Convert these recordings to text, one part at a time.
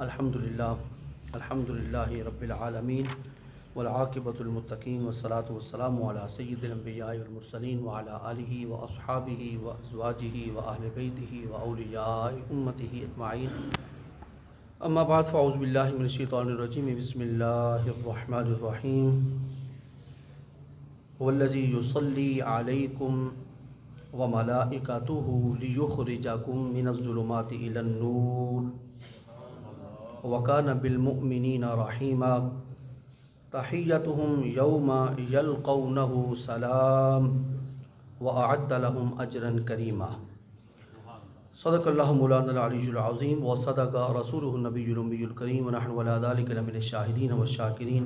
الحمدللہ رب العالمین والعاقبۃ للمتقین والصلاۃ والسلام علی سید الانبیاء والمرسلین وعلی آلہ واصحابہ وازواجہ واہل بیتہ واولیاء امتہ اجمعین، اما بعد فاعوذ باللہ من الشیطان الرجیم، بسم اللہ الرحمن الرحیم۔ هو الذی یصلی علیکم وملائکتہ لیخرجکم من الظلمات الی النور وَكَانَ بِالْمُؤْمِنِينَ رَحِيمًا تَحِيَّتُهُمْ يَوْمَ يَلْقَوْنَهُ سَلَامٌ وَأَعَدَّ لَهُمْ أَجْرًا كَرِيمًا۔ صدق اللہ مولانا العلی العظیم وصدق رسولہ النبی الأمی الکریم ونحن علی ذلک لمن الشاہدین والشاکرین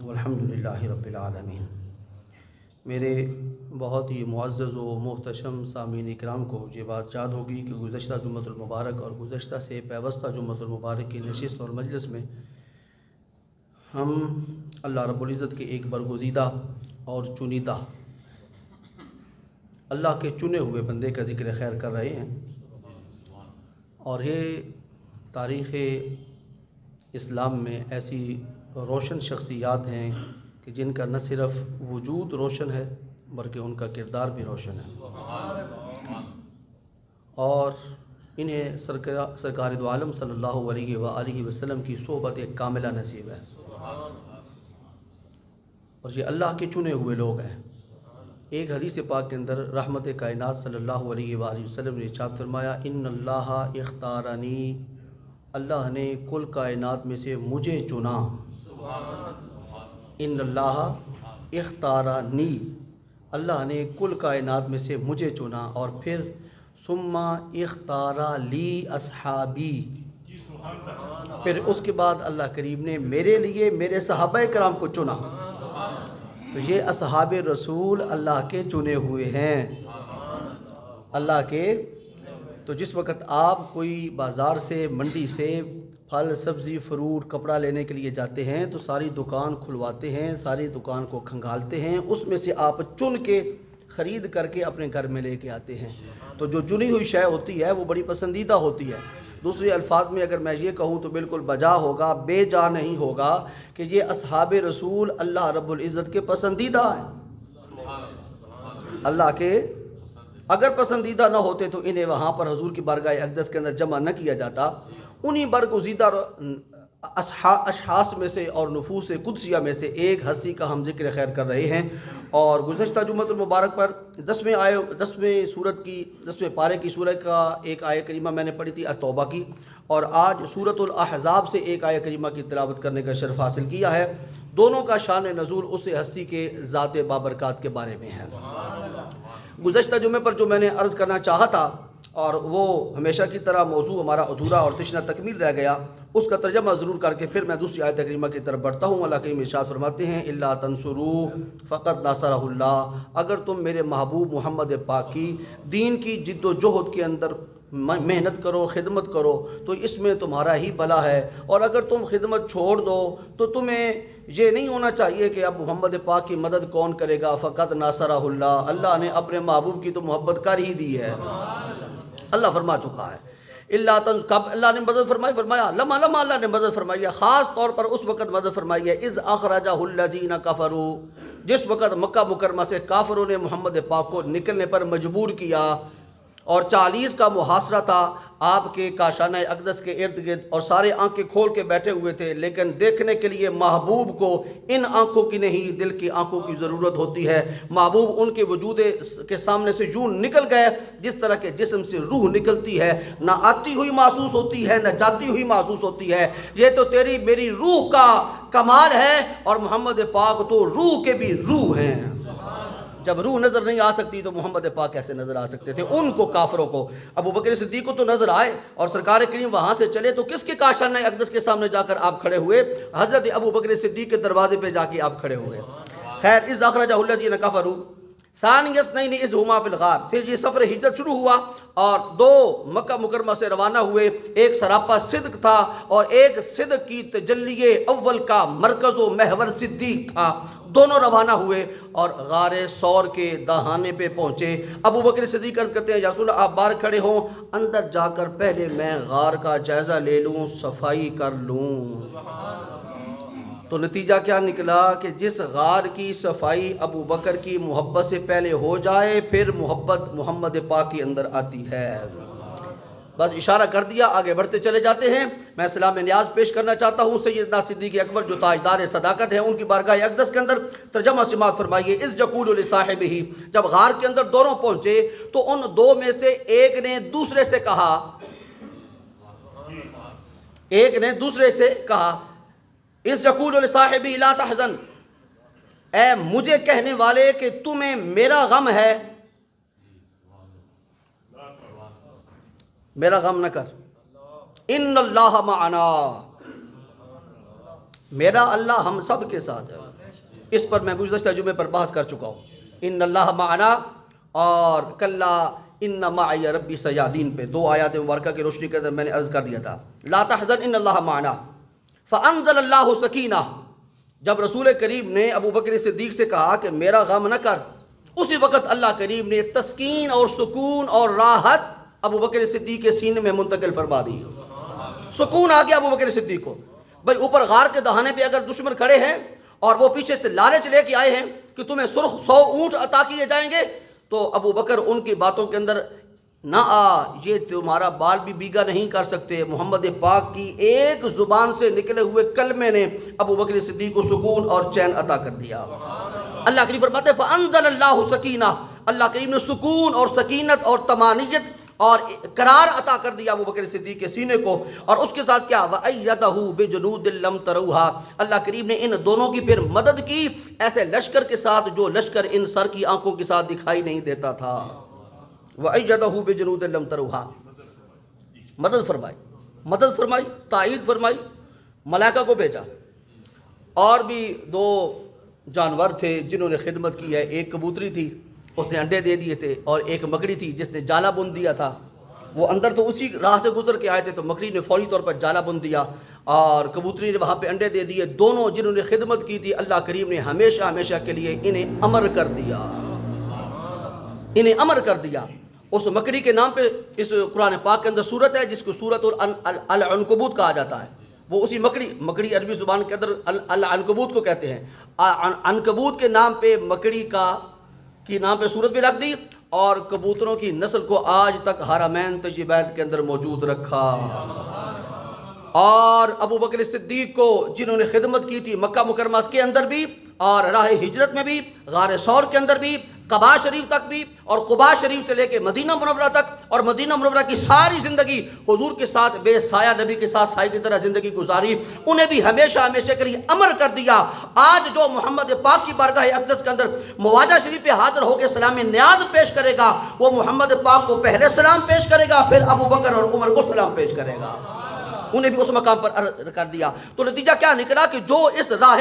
والحمد للہ رب العالمین۔ میرے بہت ہی معزز و محتشم سامعین اکرام کو یہ بات یاد ہوگی کہ گزشتہ جمعۃ المبارک اور گزشتہ سے پیوستہ جمعۃ المبارک کی نشست اور مجلس میں ہم اللہ رب العزت کے ایک برگزیدہ اور چنیدہ اللہ کے چنے ہوئے بندے کا ذکر خیر کر رہے ہیں، اور یہ تاریخ اسلام میں ایسی روشن شخصیات ہیں کہ جن کا نہ صرف وجود روشن ہے بلکہ ان کا کردار بھی روشن ہے، اور انہیں سرکار دو عالم صلی اللہ علیہ وآلہ وسلم کی صحبت ایک کاملہ نصیب ہے، اور یہ اللہ کے چنے ہوئے لوگ ہیں۔ ایک حدیث پاک کے اندر رحمت کائنات صلی اللہ علیہ وآلہ وسلم نے ارشاد فرمایا، ان اللہ اختارنی، اللہ نے کل کائنات میں سے مجھے چنا۔ ان اللہ اختارنی، اللہ نے کل کائنات میں سے مجھے چنا، اور پھر ثم اختار لی اصحابی، پھر اس کے بعد اللہ کریم نے میرے لیے میرے صحابہ کرام کو چنا۔ تو یہ اصحاب رسول اللہ کے چنے ہوئے ہیں، اللہ کے۔ تو جس وقت آپ کوئی بازار سے منڈی سے پھل سبزی فروٹ کپڑا لینے کے لیے جاتے ہیں تو ساری دکان کھلواتے ہیں، ساری دکان کو کھنگالتے ہیں، اس میں سے آپ چن کے خرید کر کے اپنے گھر میں لے کے آتے ہیں۔ تو جو چنی ہوئی شے ہوتی ہے وہ بڑی پسندیدہ ہوتی ہے۔ دوسرے الفاظ میں اگر میں یہ کہوں تو بالکل بجا ہوگا، بے جا نہیں ہوگا کہ یہ اصحاب رسول اللہ رب العزت کے پسندیدہ ہیں۔ اللہ کے اگر پسندیدہ نہ ہوتے تو انہیں وہاں پر حضور کی بارگاہ اقدس کے اندر جمع نہ کیا جاتا۔ انہی برگزیدہ اشخاص میں سے اور نفوس قدسیہ میں سے ایک ہستی کا ہم ذکر خیر کر رہے ہیں، اور گزشتہ جمعۃ المبارک پر 10ویں پارے کی سورہ کا ایک آیہ کریمہ میں نے پڑھی تھی التوبہ کی، اور آج سورۃ الاحزاب سے ایک آیہ کریمہ کی تلاوت کرنے کا شرف حاصل کیا ہے۔ دونوں کا شان نزول اس ہستی کے ذات بابرکات کے بارے میں ہے۔ گزشتہ جمعے پر جو میں نے عرض کرنا چاہا تھا، اور وہ ہمیشہ کی طرح موضوع ہمارا ادھورا اور تشنہ تکمیل رہ گیا، اس کا ترجمہ ضرور کر کے پھر میں دوسری آیت کریمہ کی طرف بڑھتا ہوں۔ اللہ کریم ارشاد فرماتے ہیں، الا تنصروہ فقد نصرہ اللہ، اگر تم میرے محبوب محمد پاک کی دین کی جد و جہد کے اندر محنت کرو، خدمت کرو تو اس میں تمہارا ہی بھلا ہے، اور اگر تم خدمت چھوڑ دو تو تمہیں یہ نہیں ہونا چاہیے کہ اب محمد پاک کی مدد کون کرے گا۔ فقد نصرہ اللہ، اللہ نے اپنے محبوب کی تو محبت کر ہی دی ہے، اللہ فرما چکا ہے۔ کب اللہ نے مدد فرمائی؟ فرمایا لما اللہ نے مدد فرمائی ہے، خاص طور پر اس وقت مدد فرمائی ہے اذ اخرجہ الذین کفروا، جس وقت مکہ مکرمہ سے کافروں نے محمد پاک کو نکلنے پر مجبور کیا، اور 40 کا محاصرہ تھا آپ کے کاشانہ اقدس کے ارد گرد، اور سارے آنکھیں کھول کے بیٹھے ہوئے تھے، لیکن دیکھنے کے لیے محبوب کو ان آنکھوں کی نہیں دل کی آنکھوں کی ضرورت ہوتی ہے۔ محبوب ان کے وجود کے سامنے سے یوں نکل گئے جس طرح کے جسم سے روح نکلتی ہے، نہ آتی ہوئی محسوس ہوتی ہے نہ جاتی ہوئی محسوس ہوتی ہے۔ یہ تو تیری میری روح کا کمال ہے، اور محمد پاک تو روح کے بھی روح ہیں۔ جب روح نظر نہیں آ سکتی تو محمد پاک کیسے نظر آ سکتے تھے؟ ان کو کافروں کو، ابو بکر صدیق کو تو نظر آئے، اور سرکار کریم وہاں سے چلے تو کس کے کاشانہ اقدس کے سامنے جا کر آپ کھڑے ہوئے؟ حضرت ابو بکر صدیق کے دروازے پہ جا کے آپ کھڑے ہوئے۔ خیر، اذ اخرجہ الذین کفروا ثانی اثنین اذ ہما فی الغار، پھر یہ سفر ہجرت شروع ہوا، اور دو مکہ مکرمہ سے روانہ ہوئے، ایک سراپا صدق تھا اور ایک صدق کی تجلی اول کا مرکز و محور صدیق تھا۔ دونوں روانہ ہوئے اور غار ثور کے دہانے پہ پہنچے۔ ابو بکر صدیق عرض کرتے ہیں یا رسول اللہ آپ باہر کھڑے ہوں، اندر جا کر پہلے میں غار کا جائزہ لے لوں، صفائی کر لوں۔ تو نتیجہ کیا نکلا کہ جس غار کی صفائی ابو بکر کی محبت سے پہلے ہو جائے پھر محبت محمد پاک کے اندر آتی ہے۔ بس اشارہ کر دیا، آگے بڑھتے چلے جاتے ہیں۔ میں سلام نیاز پیش کرنا چاہتا ہوں سیدنا صدیق اکبر جو تاجدار صداقت ہیں، ان کی بارگاہ اقدس کے اندر ترجمہ سماعت فرمائیے۔ اذ یقول لصاحبہ، جب غار کے اندر دونوں پہنچے تو ان دو میں سے ایک نے دوسرے سے کہا اذ یقول لصاحبہ لا تحزن، اے مجھے کہنے والے کہ تمہیں میرا غم ہے، میرا غم نہ کر، ان اللہ معنا، میرا اللہ ہم سب کے ساتھ ہے۔ اس پر میں گزشتہ جمعے پر بحث کر چکا ہوں، ان اللہ معنا اور کلا ان معی ربی سیہدین پہ دو آیات مبارکہ کی روشنی کے اندر میں نے عرض کر دیا تھا لا تحزن ان اللہ معنا۔ فانزل اللہ سکینہ، جب رسول کریم نے ابو بکر صدیق سے کہا کہ میرا غم نہ کر، اسی وقت اللہ کریم نے تسکین اور سکون اور راحت ابو بکر صدیق کے سینے میں منتقل فرما دی۔ سکون آ گیا ابو بکر صدیق کو۔ بھائی اوپر غار کے دہانے پہ اگر دشمن کھڑے ہیں اور وہ پیچھے سے لالچ لے کے آئے ہیں کہ تمہیں سرخ 100 اونٹ عطا کیے جائیں گے، تو ابو بکر ان کی باتوں کے اندر نہ یہ تمہارا بال بھی بیگا نہیں کر سکتے۔ محمد پاک کی ایک زبان سے نکلے ہوئے کلمے نے ابو بکر صدیق کو سکون اور چین عطا کر دیا۔ اللہ کریم فرماتے ہیں فانزل اللہ سکینہ، اللہ کریم نے سکون اور سکینت اور طمانینت اور قرار عطا کر دیا ابو بکر صدیق کے سینے کو، اور اس کے ساتھ کیا وَأَيَّدَهُ بِجُنُودٍ لَمْ تَرَوْهَا، اللہ کریم نے ان دونوں کی پھر مدد کی ایسے لشکر کے ساتھ جو لشکر ان سر کی آنکھوں کے ساتھ دکھائی نہیں دیتا تھا۔ وَأَيَّدَهُ بِجُنُودٍ لَمْ تَرَوْهَا، مدد فرمائی، تائید فرمائی، ملائکہ کو بھیجا۔ اور بھی دو جانور تھے جنہوں نے خدمت کی ہے، ایک کبوتری تھی اس نے انڈے دے دیے تھے، اور ایک مکڑی تھی جس نے جالا بن دیا تھا۔ وہ اندر تو اسی راہ سے گزر کے آئے تھے تو مکڑی نے فوری طور پر جالا بن دیا اور کبوتری نے وہاں پہ انڈے دے دیے۔ دونوں جنہوں نے خدمت کی تھی اللہ کریم نے ہمیشہ ہمیشہ کے لیے انہیں امر کر دیا۔ اس مکڑی کے نام پہ اس قرآن پاک کے اندر سورت ہے جس کو سورت العنکبوت کہا جاتا ہے۔ وہ اسی مکڑی عربی زبان کے اندر العنکبوت کو کہتے ہیں۔ عنکبوت کے نام پہ مکڑی کی نام پہ سورت بھی رکھ دی، اور کبوتروں کی نسل کو آج تک حرمین طیبین کے اندر موجود رکھا۔ اور ابو بکر صدیق کو جنہوں نے خدمت کی تھی مکہ مکرمہ کے اندر بھی اور راہ ہجرت میں بھی، غار ثور کے اندر بھی، قباء شریف تک بھی، اور قباء شریف سے لے کے مدینہ منورہ تک، اور مدینہ منورہ کی ساری زندگی حضور کے ساتھ بے سایہ نبی کے ساتھ سائے کی طرح زندگی گزاری، انہیں بھی ہمیشہ ہمیشہ کے لیے امر کر دیا۔ آج جو محمد پاک کی بارگاہ اقدس کے اندر مواجہ شریف پہ حاضر ہو کے سلام نیاز پیش کرے گا، وہ محمد پاک کو پہلے سلام پیش کرے گا، پھر ابو بکر اور عمر کو سلام پیش کرے گا۔ انہیں بھی اس مقام پر کر دیا۔ تو نتیجہ کیا نکلا کہ جو اس راہ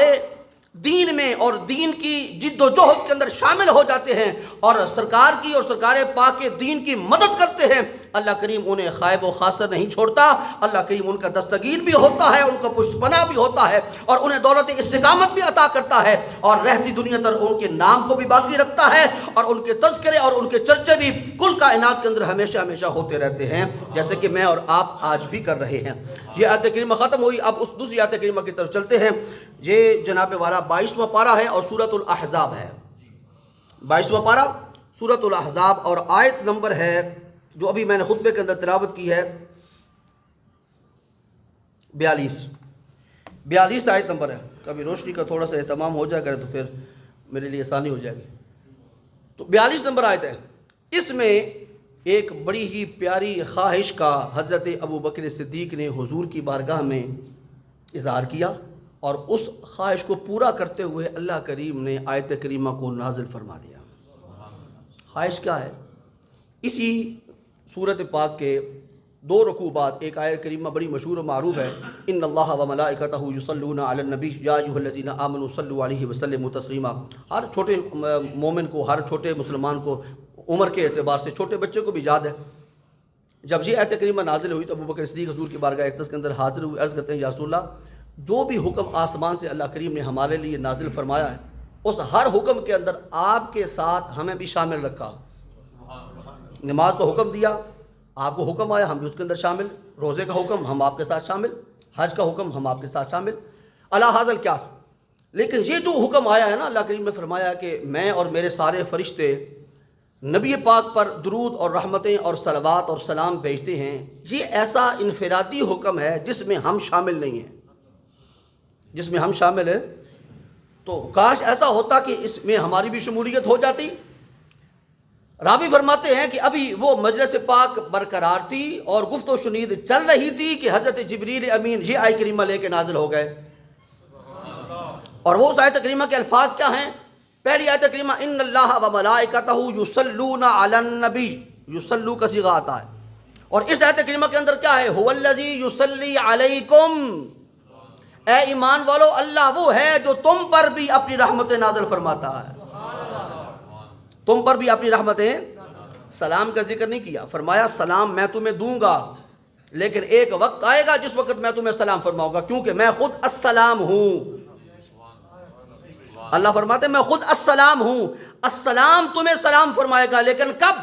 دین میں اور دین کی جد و جہد کے اندر شامل ہو جاتے ہیں اور سرکار کی اور سرکار پاک کے دین کی مدد کرتے ہیں، اللہ کریم انہیں خائب و خاسر نہیں چھوڑتا۔ اللہ کریم ان کا دستگیر بھی ہوتا ہے، ان کا پشت پناہ بھی ہوتا ہے، اور انہیں دولت استقامت بھی عطا کرتا ہے، اور رہتی دنیا تر ان کے نام کو بھی باقی رکھتا ہے، اور ان کے تذکرے اور ان کے چرچے بھی کل کائنات کے اندر ہمیشہ ہمیشہ ہوتے رہتے ہیں، جیسے کہ میں اور آپ آج بھی کر رہے ہیں۔ یہ آیت کریمہ ختم ہوئی، اب اس دوسری آیت کریمہ کی طرف چلتے ہیں۔ یہ جناب والا 22واں پارہ ہے اور سورۃ الاحزاب ہے۔ 22واں پارہ سورۃ الاحزاب، اور آیت نمبر ہے جو ابھی میں نے خطبے کے اندر تلاوت کی ہے 42 آیت نمبر ہے۔ کبھی روشنی کا تھوڑا سا اہتمام ہو جائے کرے تو پھر میرے لیے آسانی ہو جائے گی۔ تو 42 نمبر آیت ہے، اس میں ایک بڑی ہی پیاری خواہش کا حضرت ابو بکر صدیق نے حضور کی بارگاہ میں اظہار کیا، اور اس خواہش کو پورا کرتے ہوئے اللہ کریم نے آیت کریمہ کو نازل فرما دیا۔ خواہش کیا ہے؟ اسی سورت پاک کے 2 رکوع بعد ایک آیت کریمہ بڑی مشہور و معروف ہے، ان اللہ و ملائکتہ یصلون علی النبی یا ایھا الذین آمنوا صلوا علیہ وسلموا تسلیما۔ ہر چھوٹے مومن کو، ہر چھوٹے مسلمان کو، عمر کے اعتبار سے چھوٹے بچے کو بھی یاد ہے جب یہ آیت کریمہ نازل ہوئی تو ابو بکر صدیق حضور کی بارگاہ اقدس کے اندر حاضر ہوئے، عرض کرتے ہیں یا رسول اللہ، جو بھی حکم آسمان سے اللہ کریم نے ہمارے لیے نازل فرمایا ہے اس ہر حکم کے اندر آپ کے ساتھ ہمیں بھی شامل رکھا۔ نماز کا حکم دیا، آپ کو حکم آیا، ہم بھی اس کے اندر شامل، روزے کا حکم ہم آپ کے ساتھ شامل، حج کا حکم ہم آپ کے ساتھ شامل، اللہ حاضل کیا۔ لیکن یہ جو حکم آیا ہے نا، اللہ کریم نے فرمایا کہ میں اور میرے سارے فرشتے نبی پاک پر درود اور رحمتیں اور صلوات اور سلام بھیجتے ہیں، یہ ایسا انفرادی حکم ہے جس میں ہم شامل نہیں ہیں، جس میں ہم شامل ہیں۔ تو کاش ایسا ہوتا کہ اس میں ہماری بھی شمولیت ہو جاتی۔ راوی فرماتے ہیں کہ ابھی وہ مجلس پاک برقرار تھی اور گفت و شنید چل رہی تھی کہ حضرت جبریل امین یہ آیت کریمہ لے کے نازل ہو گئے۔ اور وہ اس آیت کریمہ کے الفاظ کیا ہیں؟ پہلی آیت کریمہ ان اللہ و ملائکتہ یصلون علی النبی، یصلو کا صیغہ آتا ہے، اور اس آیت کریمہ کے اندر کیا ہے؟ هو الذی یصلی علیکم، اے ایمان والو اللہ وہ ہے جو تم پر بھی اپنی رحمتیں نازل فرماتا ہے، تم پر بھی اپنی رحمتیں۔ سلام کا ذکر نہیں کیا، فرمایا سلام میں تمہیں دوں گا، لیکن ایک وقت آئے گا جس وقت میں تمہیں سلام فرماؤں گا، کیونکہ میں خود السلام ہوں۔ اللہ فرماتے ہیں میں خود السلام ہوں، السلام تمہیں سلام فرمائے گا، لیکن کب؟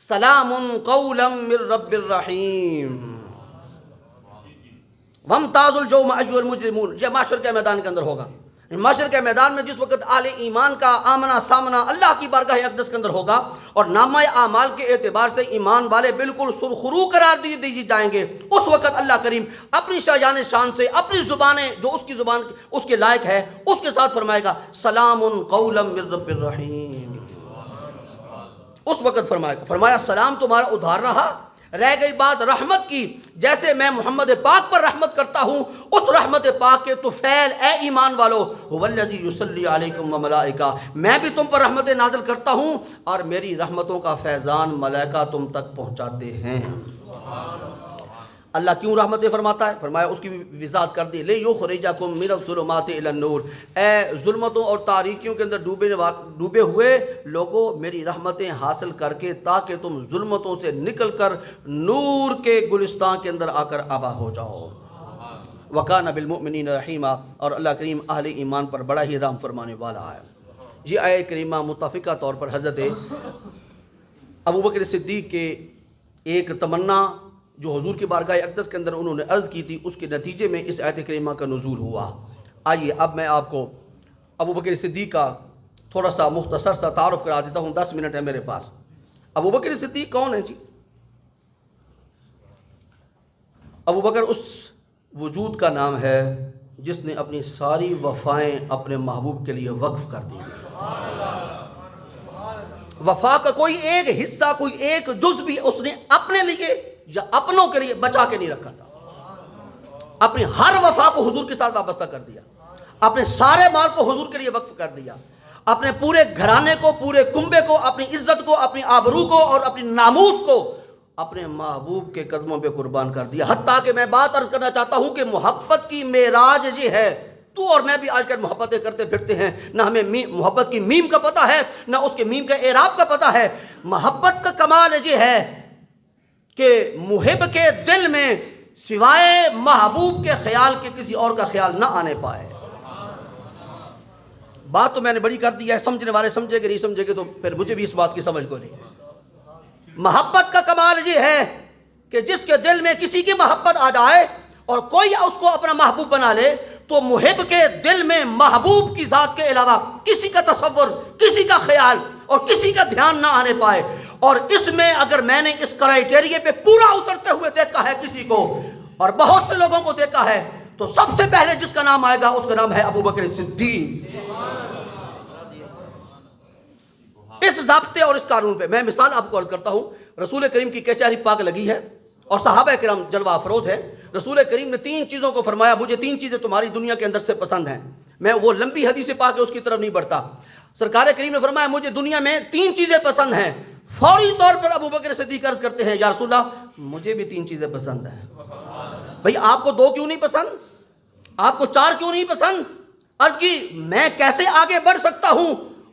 سلام قولا من رب الرحیم وامتاز الجوم ایھا المجرمون۔ یہ معاشر کے میدان کے اندر ہوگا، معاشر کے میدان میں جس وقت اہل ایمان کا آمنا سامنا اللہ کی بارگاہ اقدس کے اندر ہوگا اور نامہ اعمال کے اعتبار سے ایمان والے بالکل سرخرو قرار دی جائیں گے، اس وقت اللہ کریم اپنی شاہجان شان سے اپنی زبانیں جو اس کی زبان اس کے لائق ہے اس کے ساتھ فرمائے گا سلام قولا من رب الرحیم۔ اس وقت فرمایا سلام تمہارا ادھار رہا، رہ گئی بات رحمت کی، جیسے میں محمد پاک پر رحمت کرتا ہوں اس رحمت پاک کے طفیل اے ایمان والو هو الذی یصلی علیکم وملائکہ، میں بھی تم پر رحمتیں نازل کرتا ہوں اور میری رحمتوں کا فیضان ملائکہ تم تک پہنچاتے ہیں۔ اللہ کیوں رحمتیں فرماتا ہے؟ فرمایا اس کی وضاحت کر دی، لِیُخْرِجَکُم مِّنَ الظُّلُمَاتِ إِلَى النُّورِ، اے ظلمتوں اور تاریکیوں کے اندر ڈوبے ہوئے لوگوں میری رحمتیں حاصل کر کے تاکہ تم ظلمتوں سے نکل کر نور کے گلستان کے اندر آ کر آبا ہو جاؤ۔ وَكَانَ بِالْمُؤْمِنِينَ رَحِيمًا، اور اللہ کریم اہل ایمان پر بڑا ہی رحم فرمانے والا ہے۔ یہ آیت کریمہ متفقہ طور پر حضرت ابو بکر صدیق کے ایک تمنا جو حضور کی بارگاہ اقدس کے اندر انہوں نے عرض کی تھی اس کے نتیجے میں اس آیت کریمہ کا نزول ہوا۔ آئیے اب میں آپ کو ابو بکر صدیق کا تھوڑا سا مختصر سا تعارف کرا دیتا ہوں، 10 منٹ ہے میرے پاس۔ ابو بکر صدیق کون ہے جی؟ ابو بکر اس وجود کا نام ہے جس نے اپنی ساری وفائیں اپنے محبوب کے لیے وقف کر دی۔ وفا کا کوئی ایک حصہ کوئی ایک جز بھی اس نے اپنے لیے یا اپنوں کے لیے بچا کے نہیں رکھا تھا، اپنی ہر وفا کو حضور کے ساتھ وابستہ کر دیا، اپنے سارے مال کو حضور کے لیے وقف کر دیا، اپنے پورے گھرانے کو پورے کنبے کو اپنی عزت کو اپنی آبرو کو اور اپنی ناموس کو اپنے محبوب کے قدموں پہ قربان کر دیا۔ حتیٰ کہ میں بات عرض کرنا چاہتا ہوں کہ محبت کی معراج یہ ہے، تو اور میں بھی آج کل محبتیں کرتے پھرتے ہیں، نہ ہمیں محبت کی میم کا پتہ ہے نہ اس کے میم کا اعراب کا پتہ ہے۔ محبت کا کمال یہ ہے کہ محب کے دل میں سوائے محبوب کے خیال کے کسی اور کا خیال نہ آنے پائے۔ بات تو میں نے بڑی کر دی ہے، سمجھنے والے سمجھے گے نہیں سمجھے گے تو پھر مجھے بھی اس بات کی سمجھ کو نہیں۔ محبت کا کمال یہ ہے کہ جس کے دل میں کسی کی محبت آ جائے اور کوئی اس کو اپنا محبوب بنا لے تو محب کے دل میں محبوب کی ذات کے علاوہ کسی کا تصور کسی کا خیال اور کسی کا دھیان نہ آنے پائے۔ اور اس میں اگر میں نے اس کرائیٹیریا پہ پورا اترتے ہوئے دیکھا ہے کسی کو اور بہت سے لوگوں کو دیکھا ہے تو سب سے پہلے جس کا نام آئے گا اس کا نام ہے ابو بکر صدیق۔ اس ضابطے اور اس قانون پہ میں مثال آپ کو عرض کرتا ہوں۔ رسول کریم کی کچہری پاک لگی ہے اور صحابہ کرام جلوہ افروز ہے۔ رسول کریم نے 3 چیزوں کو فرمایا، مجھے 3 چیزیں تمہاری دنیا کے اندر سے پسند ہیں۔ میں وہ لمبی حدیث پاک ہے اس کی طرف نہیں بڑھتا۔ سرکار کریم نے فرمایا مجھے دنیا میں 3 چیزیں پسند ہیں۔ فوری طور پر ابو بکر صدیق عرض کرتے ہیں یا رسول اللہ مجھے بھی 3 چیزیں پسند ہیں۔ بھئی آپ کو 2 کیوں نہیں پسند؟ آپ کو 4 کیوں نہیں پسند؟ عرض کی میں کیسے آگے بڑھ سکتا ہوں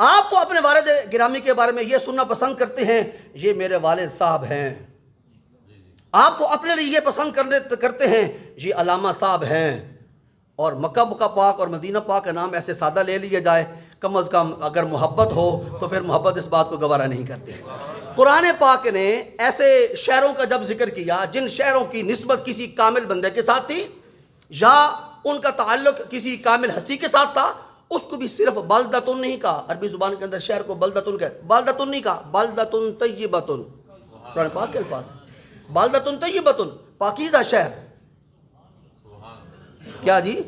آپ تو اپنے والد گرامی کے بارے میں یہ سننا پسند کرتے ہیں یہ میرے والد صاحب ہیں، آپ تو اپنے لیے یہ پسند کرتے ہیں یہ علامہ صاحب ہیں، اور مکہ پاک اور مدینہ پاک کا نام ایسے سادہ لے لیا جائے، کم از کم اگر محبت ہو تو پھر محبت اس بات کو گوارا نہیں کرتے۔ قرآن پاک نے ایسے شہروں کا جب ذکر کیا جن شہروں کی نسبت کسی کامل بندے کے ساتھ تھی یا ان کا تعلق کسی کامل ہستی کے ساتھ تھا، اس کو بھی صرف بلدتن نہیں کہا۔ عربی زبان کے اندر شہر کو بلدتن کہتے، بلدتن نہیں کہا، بلدتن طیبتن، قرآن پاک کے الفاظ، بلدتن طیبتن، پاکیزہ شہر۔ کیا جی؟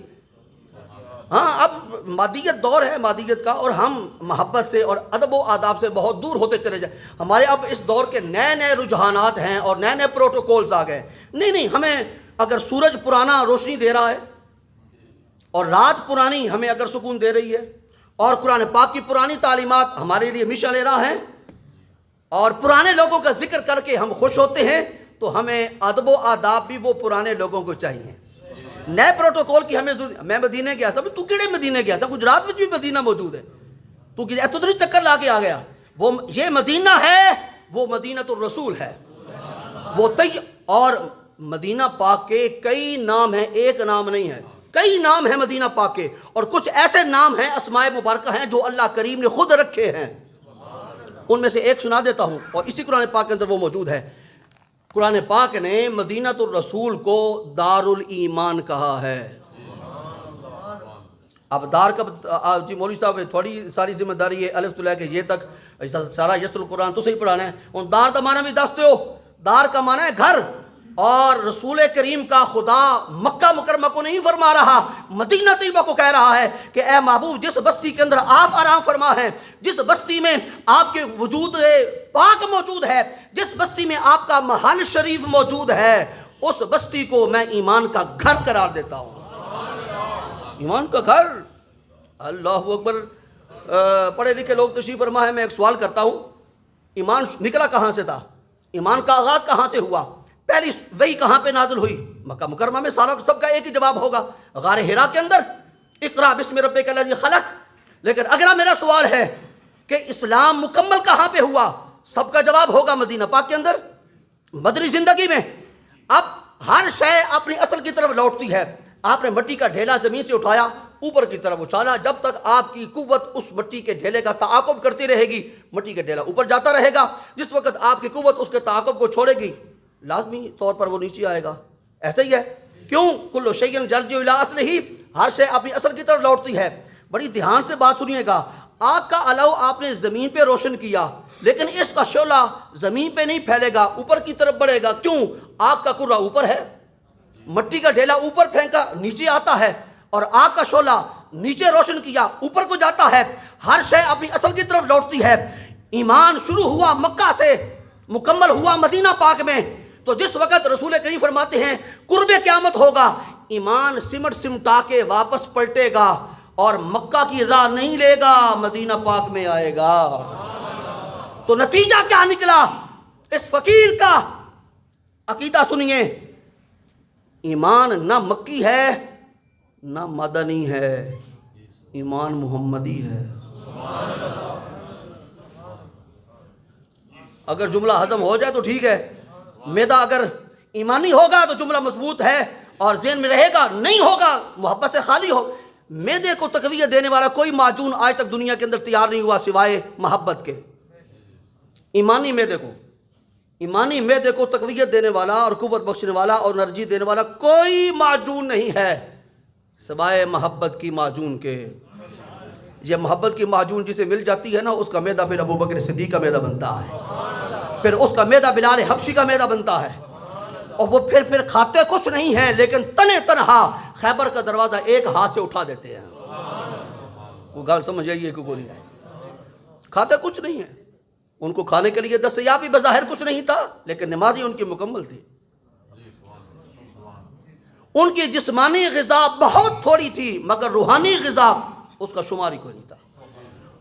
ہاں، اب مادیت دور ہے مادیت کا، اور ہم محبت سے اور ادب و آداب سے بہت دور ہوتے چلے جائیں۔ ہمارے اب اس دور کے نئے رجحانات ہیں اور نئے پروٹوکولز آ گئے۔ نہیں، ہمیں اگر سورج پرانا روشنی دے رہا ہے اور رات پرانی ہمیں اگر سکون دے رہی ہے، اور قرآن پاک کی پرانی تعلیمات ہمارے لیے ہمیشہ لے رہا ہے، اور پرانے لوگوں کا ذکر کر کے ہم خوش ہوتے ہیں، تو ہمیں ادب و آداب بھی وہ پرانے لوگوں کو چاہیے۔ نئے پروٹوکول کی ہمیں ضرورت۔ میں مدینے گیا تھا، تو کیڑے مدینے گیا تھا؟ گجرات میں بھی مدینہ موجود ہے، تو اتنے چکر لا کے آ گیا۔ وہ یہ مدینہ ہے، وہ مدینہ الرسول ہے، وہ اور مدینہ پاک کے کئی نام ہیں، ایک نام نہیں ہے، کئی نام ہیں مدینہ پاک کے، اور کچھ ایسے نام ہیں اسماء مبارکہ ہیں جو اللہ کریم نے خود رکھے ہیں۔ ان میں سے ایک سنا دیتا ہوں، اور اسی قرآن پاک کے اندر وہ موجود ہے۔ قرآن پاک نے مدینہ الرسول کو دار الایمان کہا ہے۔ اب دار کا جی مولوی صاحب تھوڑی ساری ذمہ داری ہے الف تو لے کے یہ تک سارا یسر القرآن تو صحیح پڑھانا ہے۔ ان دار کا معنی بھی دستے ہو، دار کا معنی ہے گھر، اور رسول کریم کا خدا مکہ مکرمہ کو نہیں فرما رہا، مدینہ طیبہ کو کہہ رہا ہے کہ اے محبوب، جس بستی کے اندر آپ آرام فرما ہیں، جس بستی میں آپ کے وجود پاک موجود ہے، جس بستی میں آپ کا محل شریف موجود ہے، اس بستی کو میں ایمان کا گھر قرار دیتا ہوں۔ ایمان کا گھر، اللہ اکبر۔ پڑھے لکھے لوگ تشریف فرما ہے، میں ایک سوال کرتا ہوں، ایمان نکلا کہاں سے تھا؟ ایمان کا آغاز کہاں سے ہوا؟ پہلی وحی کہاں پہ نازل ہوئی؟ مکہ مکرمہ میں۔ سارا سب کا ایک ہی جواب ہوگا، غار حرا کے اندر، اقرا بسم ربک الذی خلق۔ لیکن اگلا میرا سوال ہے کہ اسلام مکمل کہاں پہ ہوا؟ سب کا جواب ہوگا مدینہ پاک کے اندر، مدنی زندگی میں۔ اب ہر شے اپنی اصل کی طرف لوٹتی ہے۔ آپ نے مٹی کا ڈھیلا زمین سے اٹھایا، اوپر کی طرف اچھالا، جب تک آپ کی قوت اس مٹی کے ڈھیلے کا تعاقب کرتی رہے گی، مٹی کا ڈھیلا اوپر جاتا رہے گا۔ جس وقت آپ کی قوت اس کے تعاقب کو چھوڑے گی، لازمی طور پر وہ نیچے آئے گا۔ ایسا ہی ہے، کیوں؟ کل شیء یرجع الی اصلہ، ہر شے اپنی اصل کی طرف لوٹتی ہے۔ بڑی دھیان سے بات سنیے گا، آگ کا علو آپ نے زمین پہ روشن کیا، لیکن اس کا شعلہ زمین پہ نہیں پھیلے گا، اوپر کی طرف بڑھے گا۔ کیوں؟ آگ کا کرہ اوپر ہے، مٹی کا ڈھیلا اوپر پھینکا نیچے آتا ہے، اور آگ کا شعلہ نیچے روشن کیا اوپر کو جاتا ہے۔ ہر شے اپنی اصل کی طرف لوٹتی ہے۔ ایمان شروع ہوا مکہ سے، مکمل ہوا مدینہ پاک میں۔ تو جس وقت رسول کریم فرماتے ہیں قرب قیامت ہوگا، ایمان سمٹ سمٹا کے واپس پلٹے گا، اور مکہ کی راہ نہیں لے گا، مدینہ پاک میں آئے گا۔ تو نتیجہ کیا نکلا اس فقیر کا؟ عقیدہ سنیے، ایمان نہ مکی ہے نہ مدنی ہے، ایمان محمدی ہے۔ اگر جملہ ہضم ہو جائے تو ٹھیک ہے، میدا اگر ایمانی ہوگا تو جملہ مضبوط ہے اور ذہن میں رہے گا، نہیں ہوگا محبت سے خالی ہو۔ میدے کو تقویت دینے والا کوئی معجون آج تک دنیا کے اندر تیار نہیں ہوا سوائے محبت کے۔ ایمانی میدے کو تقویت دینے والا اور قوت بخشنے والا اور انرجی دینے والا کوئی معجون نہیں ہے سوائے محبت کی معجون کے۔ یہ محبت کی معجون جسے مل جاتی ہے نا، اس کا میدہ پھر ابوبکر صدیق کا میدہ بنتا ہے، پھر اس کا میدہ بلال حبشی کا میدہ بنتا ہے، اور وہ پھر کھاتے کچھ نہیں ہیں، لیکن تنے تنہا خیبر کا دروازہ ایک ہاتھ سے اٹھا دیتے ہیں۔ وہ گال سمجھ آئیے کہ کوئی نہیں، کھاتے کچھ نہیں ہیں، ان کو کھانے کے لیے دستیاب بھی بظاہر کچھ نہیں تھا، لیکن نمازی ان کی مکمل تھی۔ ان کی جسمانی غذا بہت تھوڑی تھی، مگر روحانی غذا اس کا شمار ہی کوئی نہیں تھا۔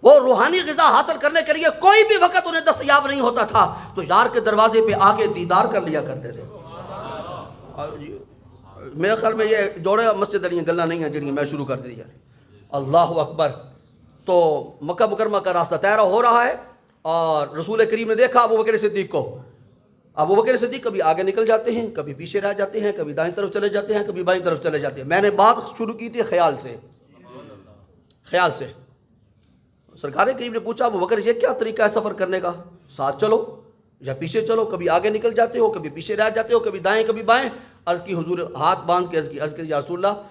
وہ روحانی غذا حاصل کرنے کے لیے کوئی بھی وقت انہیں دستیاب نہیں ہوتا تھا، تو یار کے دروازے پہ آ کے دیدار کر لیا کرتے تھے۔ میرے خیال میں یہ جوڑے مسجد علی گلہ نہیں ہیں جنہیں میں شروع کر دی ہے۔ اللہ اکبر۔ تو مکہ مکرمہ کا راستہ طے ہو رہا ہے اور رسول کریم نے دیکھا ابو بکر صدیق کو. ابو بکر صدیق کبھی آگے نکل جاتے ہیں، کبھی پیچھے رہ جاتے ہیں، کبھی دائیں طرف چلے جاتے ہیں، کبھی بائیں طرف چلے جاتے ہیں. میں نے بات شروع کی تھی خیال سے. سرکار کریم نے پوچھا ابو بکر یہ کیا طریقہ ہے سفر کرنے کا؟ ساتھ چلو یا پیچھے چلو، کبھی آگے نکل جاتے ہو، کبھی پیچھے رہ جاتے ہو، کبھی دائیں کبھی بائیں. عرض کی حضور ہاتھ باندھ کے عرض کی یا رسول اللہ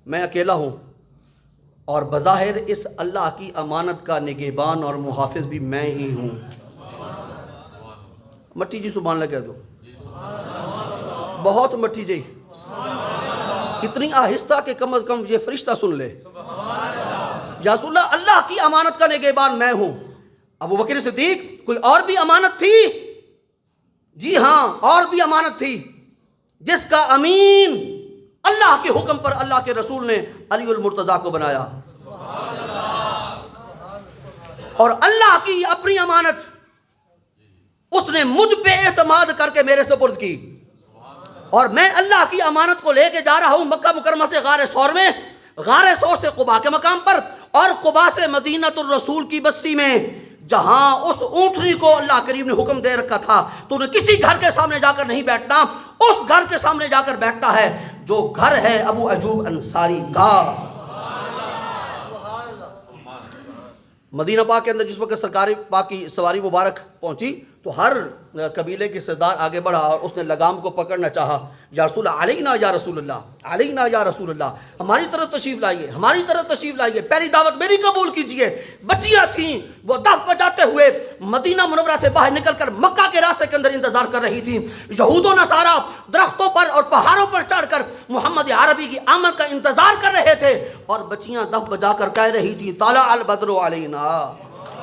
میں اکیلا ہوں اور بظاہر اس اللہ کی امانت کا نگہبان اور محافظ بھی میں ہی ہوں. مٹی جی سبحان اللہ کہہ دو. بہت مٹی جی، اتنی آہستہ کہ کم از کم یہ فرشتہ سن لے. یا رسول اللہ اللہ کی امانت کا نگہبان میں ہوں. ابو بکر صدیق کوئی اور بھی امانت تھی؟ جی ہاں اور بھی امانت تھی جس کا امین اللہ کے حکم پر اللہ کے رسول نے علی المرتضیٰ کو بنایا. اور اللہ کی اپنی امانت اس نے مجھ پہ اعتماد کر کے میرے سپرد کی. اور میں اللہ کی امانت کو لے کے جا رہا ہوں مکہ مکرمہ سے غار ثور میں، غار ثور سے قباء کے مقام پر، اور قباء سے مدینۃ الرسول کی بستی میں، جہاں اس اونٹنی کو اللہ کریم نے حکم دے رکھا تھا تو نے کسی گھر کے سامنے جا کر نہیں بیٹھنا، اس گھر کے سامنے جا کر بیٹھتا ہے جو گھر ہے ابو ایوب انصاری کا. مدینہ پاک کے اندر جس وقت سرکار پاک کی سواری مبارک پہنچی تو ہر قبیلے کے سردار آگے بڑھا اور اس نے لگام کو پکڑنا چاہا. یا رسول اللہ علینا یا رسول اللہ علینا یا رسول اللہ، ہماری طرف تشریف لائیے، ہماری طرف تشریف لائیے، پہلی دعوت میری قبول کیجئے. بچیاں تھیں وہ دف بجاتے ہوئے مدینہ منورہ سے باہر نکل کر مکہ کے راستے کے اندر انتظار کر رہی تھیں. یہود و نصارہ درختوں پر اور پہاڑوں پر چڑھ کر محمد عربی کی آمد کا انتظار کر رہے تھے اور بچیاں دف بجا کر کہہ رہی تھیں طلع البدر علینا.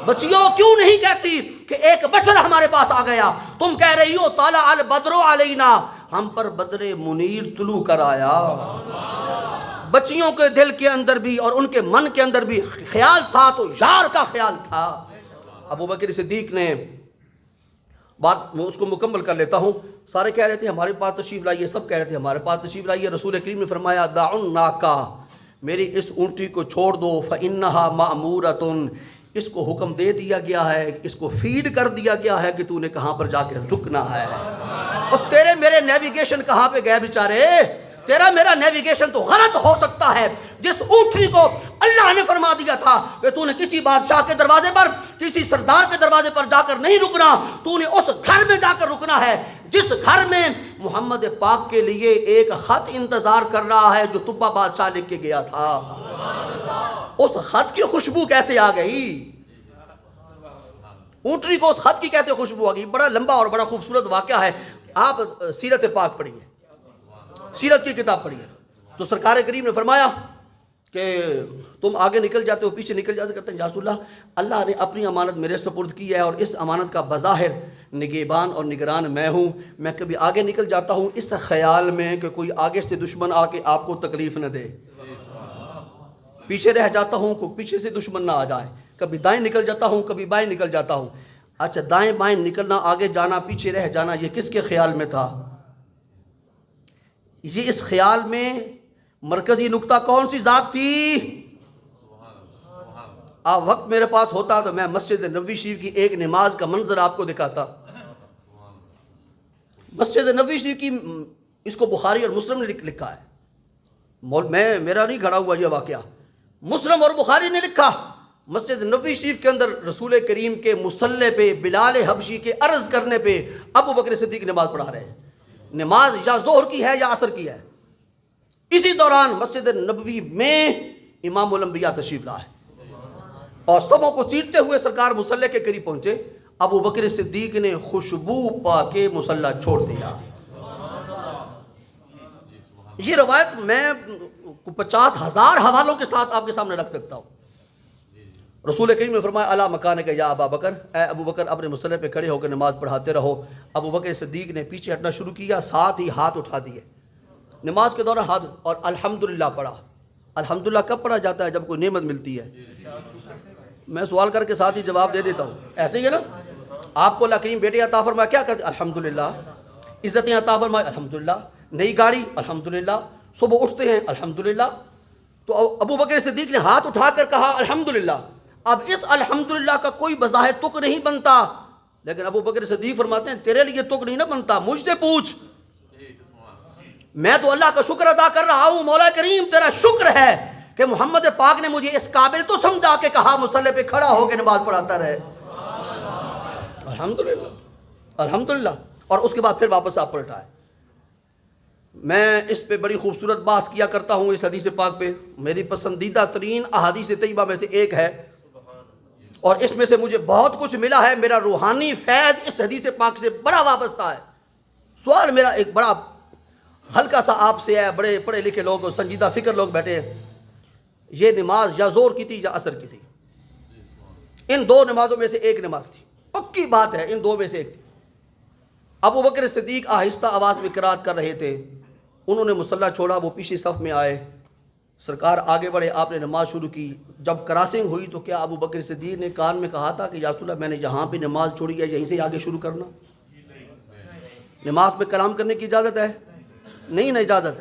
بچیوں کیوں نہیں کہتی کہ ایک بشر ہمارے پاس آ گیا؟ تم کہہ رہی ہو طلع البدر علینا، ہم پر بدر منیر طلوع کر آیا. بچیوں کے دل کے اندر بھی اور ان کے من کے اندر بھی خیال تھا تو یار کا خیال تھا. ابو بکر صدیق نے بات میں اس کو مکمل کر لیتا ہوں. سارے کہہ رہے تھے ہمارے پاس تشریف لائیے، سب کہہ رہے تھے ہمارے پاس تشریف لائیے. رسول کریم نے فرمایا دعوا الناقہ، میری اس اونٹی کو چھوڑ دو، فإنها مأمورۃ، اس کو حکم دے دیا گیا ہے، اس کو فیڈ کر دیا گیا ہے کہ تو نے کہاں پر جا کے رکنا ہے. اور تیرے میرے نیویگیشن کہاں پہ گئے بیچارے؟ تیرا میرا نیویگیشن تو غلط ہو سکتا ہے. جس اونٹنی کو اللہ نے فرما دیا تھا کہ تو نے کسی بادشاہ کے دروازے پر، کسی سردار کے دروازے پر جا کر نہیں رکنا، تو نے اس گھر میں جا کر رکنا ہے جس گھر میں محمد پاک کے لیے ایک خط انتظار کر رہا ہے جو تبا بادشاہ لکھ کے گیا تھا. اس خط کی خوشبو کیسے آ گئی؟ اونٹنی کو اس خط کی کیسے خوشبو آ گئی؟ بڑا لمبا اور بڑا خوبصورت واقعہ ہے. آپ سیرت پاک پڑھیے، سیرت کی کتاب پڑھیے تو سرکار کریم نے فرمایا کہ تم آگے نکل جاتے ہو، پیچھے نکل جاتے کرتے ہیں. یا رسول اللہ نے اپنی امانت میرے سپرد کی ہے اور اس امانت کا بظاہر نگہبان اور نگران میں ہوں. میں کبھی آگے نکل جاتا ہوں اس خیال میں کہ کوئی آگے سے دشمن آ کے آپ کو تکلیف نہ دے، پیچھے رہ جاتا ہوں کہ پیچھے سے دشمن نہ آ جائے. کبھی دائیں نکل جاتا ہوں، کبھی بائیں نکل جاتا ہوں. اچھا دائیں بائیں نکلنا، آگے جانا، پیچھے رہ جانا، یہ کس کے خیال میں تھا؟ یہ اس خیال میں مرکزی نقطہ کون سی ذات تھی؟ وقت میرے پاس ہوتا تو میں مسجد نبوی شریف کی ایک نماز کا منظر آپ کو دکھاتا. مسجد نبوی شریف کی اس کو بخاری اور مسلم نے لکھا ہے، میرا نہیں گھڑا ہوا یہ واقعہ، مسلم اور بخاری نے لکھا. مسجد نبوی شریف کے اندر رسول کریم کے مصلی پہ بلال حبشی کے عرض کرنے پہ ابو بکر صدیق نماز پڑھا رہے ہیں. نماز یا ظہر کی ہے یا عصر کی ہے. اسی دوران مسجد نبوی میں امام الانبیاء تشریف لائے اور صفوں کو چیرتے ہوئے سرکار مصلی کے قریب پہنچے. ابو بکر صدیق نے خوشبو پا کے مصلی چھوڑ دیا. یہ روایت میں 50,000 حوالوں کے ساتھ آپ کے سامنے رکھ سکتا ہوں. رسول کریم نے فرمایا الا مکانک یا ابا بکر، اے ابو بکر اپنے مصلی پہ کھڑے ہو کر نماز پڑھاتے رہو. ابو بکر صدیق نے پیچھے ہٹنا شروع کیا، ساتھ ہی ہاتھ اٹھا دیے نماز کے دوران ہاتھ، اور الحمدللہ پڑھا. الحمدللہ کب پڑھا جاتا ہے؟ جب کوئی نعمت ملتی ہے. میں سوال کر کے ساتھ ہی جواب دے دیتا ہوں، ایسے ہی ہے نا. آپ کو اللہ کریم بیٹے عطا فرمایا، کیا کرتے؟ الحمدللہ. عزتیں عطا فرمائے، الحمدللہ. نئی گاڑی، الحمدللہ. صبح اٹھتے ہیں، الحمدللہ. تو ابو بکر صدیق نے ہاتھ اٹھا کر کہا الحمدللہ. اب اس الحمدللہ کا کوئی بظاہر تک نہیں بنتا، لیکن ابو بکر صدیق فرماتے ہیں تیرے لیے تک نہیں نہ بنتا، مجھ سے پوچھ، میں تو اللہ کا شکر ادا کر رہا ہوں، مولا کریم تیرا شکر ہے کہ محمد پاک نے مجھے اس قابل تو سمجھا کہ کہا مصلی پہ کھڑا ہو کے نماز پڑھاتا رہے۔ الحمدللہ الحمدللہ۔ اور اس کے بعد پھر واپس آپ پلٹا ہے۔ میں اس پہ بڑی خوبصورت بات کیا کرتا ہوں، اس حدیث پاک پہ میری پسندیدہ ترین احادیث طیبہ میں سے ایک ہے، اور اس میں سے مجھے بہت کچھ ملا ہے۔ میرا روحانی فیض اس حدیث پاک سے بڑا وابستہ ہے۔ سوال میرا ایک بڑا ہلکا سا آپ سے ہے، بڑے پڑھے لکھے لوگ اور سنجیدہ فکر لوگ بیٹھے ہیں، یہ نماز یا زور کی تھی یا عصر کی تھی؟ ان دو نمازوں میں سے ایک نماز تھی، پکی بات ہے، ان دو میں سے ایک تھی۔ ابو بکر صدیق آہستہ آواز میں قرات کر رہے تھے، انہوں نے مصلی چھوڑا، وہ پیچھے صف میں آئے، سرکار آگے بڑھے، آپ نے نماز شروع کی۔ جب کراسنگ ہوئی تو کیا ابو بکر صدیق نے کان میں کہا تھا کہ یا رسول اللہ میں نے یہاں پہ نماز چھوڑی ہے، یہیں سے آگے شروع کرنا؟ نماز پہ کلام کرنے کی اجازت ہے؟ نہیں نا اجازت۔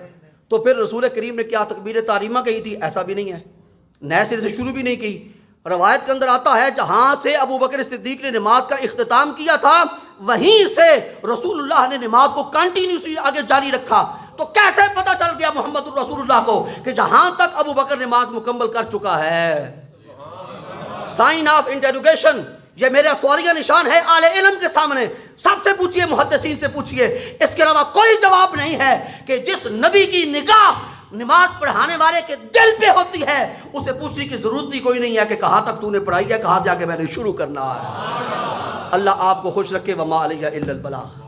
تو پھر رسول کریم نے کیا تکبیر تحریمہ کہی تھی؟ ایسا بھی نہیں ہے، نئے سرے سے شروع بھی نہیں کی۔ روایت کے اندر آتا ہے جہاں سے ابو بکر صدیق نے نماز کا اختتام کیا تھا وہیں سے رسول اللہ نے نماز کو کنٹینیوسلی آگے جاری رکھا۔ تو کیسے پتہ چل گیا محمد رسول اللہ کو کہ جہاں تک ابو بکر نماز مکمل کر چکا ہے؟ سائن آف انٹروگیشن، یہ میرا سوالیہ نشان ہے اہل علم کے سامنے۔ سب سے پوچھئے، محدثین سے پوچھئے، اس کے علاوہ کوئی جواب نہیں ہے کہ جس نبی کی نگاہ نماز پڑھانے والے کے دل پہ ہوتی ہے اسے پوچھنے کی ضرورت ہی کوئی نہیں ہے کہ کہاں تک تو نے پڑھائی ہے، کہاں سے آگے میں نے شروع کرنا ہے۔ اللہ آپ کو خوش رکھے، وما علیہ الا البلاغ۔